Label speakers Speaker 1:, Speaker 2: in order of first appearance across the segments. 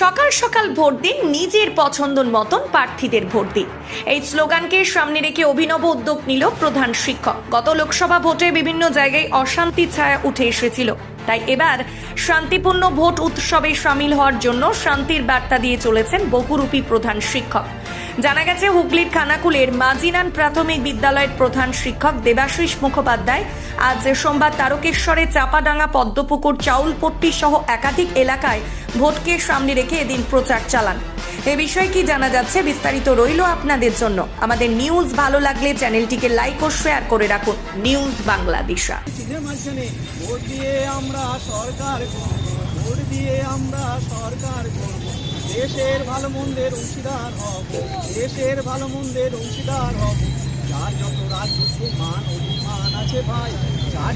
Speaker 1: সকাল সকাল ভোট দিন, নিজের পছন্দর মতন প্রার্থীদের ভোট দিন, এই স্লোগানকে সামনে রেখে অভিনব উদ্যোগ নিল প্রধান শিক্ষক। গত লোকসভা ভোটে বিভিন্ন জায়গায় অশান্তির ছায়া উঠে এসেছিল, তাই এবার শান্তিপূর্ণ ভোট উৎসবে সামিল হওয়ার জন্য শান্তির বার্তা দিয়ে চলেছেন বহুরূপী প্রধান শিক্ষক। জানা গেছে, হুগলির খানাকুলের মাজিনান প্রাথমিক বিদ্যালয়ের প্রধান শিক্ষক দেবাশিস মুখোপাধ্যায় আজ সোমবার তারকেশ্বরে চাপাডাঙ্গা, পদ্মপুকুর, চাউলপট্টি সহ একাধিক এলাকায় ভোটকে সামনে রেখে এদিন প্রচার চালান। এ বিষয়ে কি জানা যাচ্ছে, বিস্তারিত রইল আপনাদের জন্য। আমাদের নিউজ ভালো লাগলে চ্যানেলটিকে লাইক ও শেয়ার করে রাখুন। নিউজ বাংলাদেশা।
Speaker 2: ভোট দিয়ে আমরা সরকার করব, ভোট দিয়ে আমরা সরকার করব, দেশের ভালো মন্দের অংশীদার হব, দেশের ভালো মন্দের অংশীদার হব। যার যত রাজযোগ্য মান অভিমান আছে ভাই, যার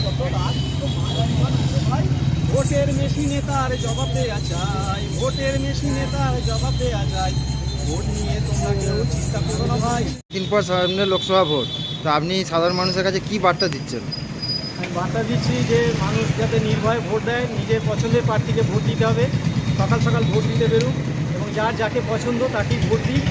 Speaker 2: যত রাজযোগ্য মান অভিমান আছে ভাই, ভোটের মেশিনে তার জবাব দেওয়া চাই, ভোটের মেশিনে তার জবাব দেওয়া চাই। ভোট নিয়ে তোমরা কেউ চিন্তা করো না ভাই।
Speaker 3: দিন পর সামনে লোকসভা ভোট, তো আপনি সাধারণ মানুষের কাছে কি বার্তা দিচ্ছেন?
Speaker 2: আমি বার্তা দিচ্ছি যে মানুষ যাতে নির্ভয়ে ভোট দেয়, নিজের পছন্দের প্রার্থীকে ভোট দিতে হবে, সকাল সকাল ভোট দিতে বেরুক এবং যার যাকে পছন্দ তাকেই ভোট দিক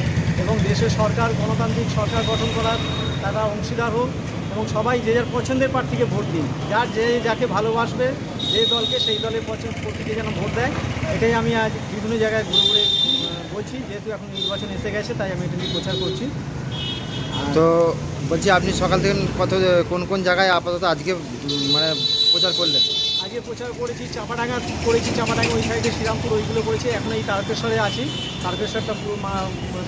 Speaker 2: এবং দেশের সরকার, গণতান্ত্রিক সরকার গঠন করার তারা অংশীদার হোক এবং সবাই যে যার পছন্দের প্রার্থীকে ভোট দিন। যার যে যাকে ভালোবাসবে, যে দলকে, সেই দলের প্রতীকে যেন ভোট দেয়, এটাই আমি আজ বিভিন্ন জায়গায় ঘুরে ঘুরে বলছি। যেহেতু এখন নির্বাচন এসে গেছে, তাই আমি এটা নিয়ে প্রচার করছি।
Speaker 3: তো বলছি, আপনি সকাল থেকে কোন কোন জায়গায় আপাতত আজকে মানে প্রচার করলেন?
Speaker 2: আজকে প্রচার করেছি, চাপাডাঙ্গা করেছি, চাপাডাঙ্গা ওই সাইডে শ্রীরামপুর ওইগুলো করেছি। এখন এই তারকেশ্বরে আছি, তারকেশ্বরটা পুরো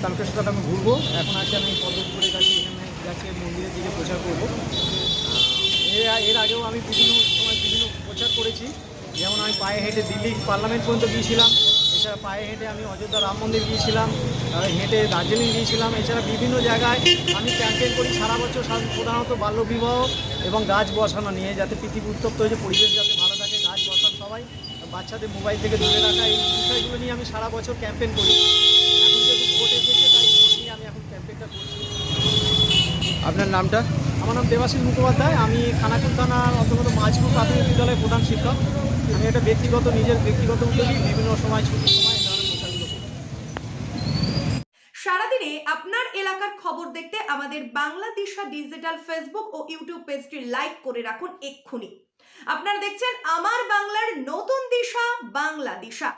Speaker 2: তারকেশ্বরটা আমি ঘুরবো। এখন আছি আমি পদ্মপুকুরের কাছে, এখানে যাচ্ছি মন্দিরের দিকে প্রচার করবো। এর আগেও আমি বিভিন্ন সময় বিভিন্ন প্রচার করেছি, যেমন আমি পায়ে হেঁটে দিল্লি পার্লামেন্ট পর্যন্ত গিয়েছিলাম, এছাড়া পায়ে হেঁটে আমি অযোধ্যা রাম মন্দির গিয়েছিলাম, হেঁটে দার্জিলিং গিয়েছিলাম। এছাড়া বিভিন্ন জায়গায় আমি ক্যাম্পেইন করি সারা বছর, প্রধানত বাল্যবিবাহ এবং গাছ বসানো নিয়ে, যাতে পৃথিবী উত্তপ্ত হয়েছে, পরিবেশ যাতে ভালো থাকে, গাছ বসান সবাই, বাচ্চাদের মোবাইল থেকে দূরে রাখা, এই বিষয়গুলো নিয়ে আমি সারা বছর ক্যাম্পেইন করি। এখন যেহেতু ভোট এসেছে, তাই ভোট নিয়ে আমি এখন ক্যাম্পেইনটা করছি।
Speaker 3: আপনার নামটা?
Speaker 2: আমার নাম দেবাশিস মুখোপাধ্যায়, আমি খানাকুল থানার অন্তর্গত মাঝপুর প্রাথমিক বিদ্যালয়ের প্রধান শিক্ষক। আমি এটা নিজের ব্যক্তিগত উদ্যোগী বিভিন্ন সময় ছুটির সময় এই ধরনের প্রচারগুলো করি।
Speaker 1: সারাদিনে আপনার এলাকার খবর দেখতে আমাদের বাংলাদিশা ডিজিটাল ফেসবুক ও ইউটিউব পেজটি লাইক করে রাখুন এক্ষুনি। আপনারা দেখছেন আমার বাংলার নতুন দিশা, বাংলাদিশা।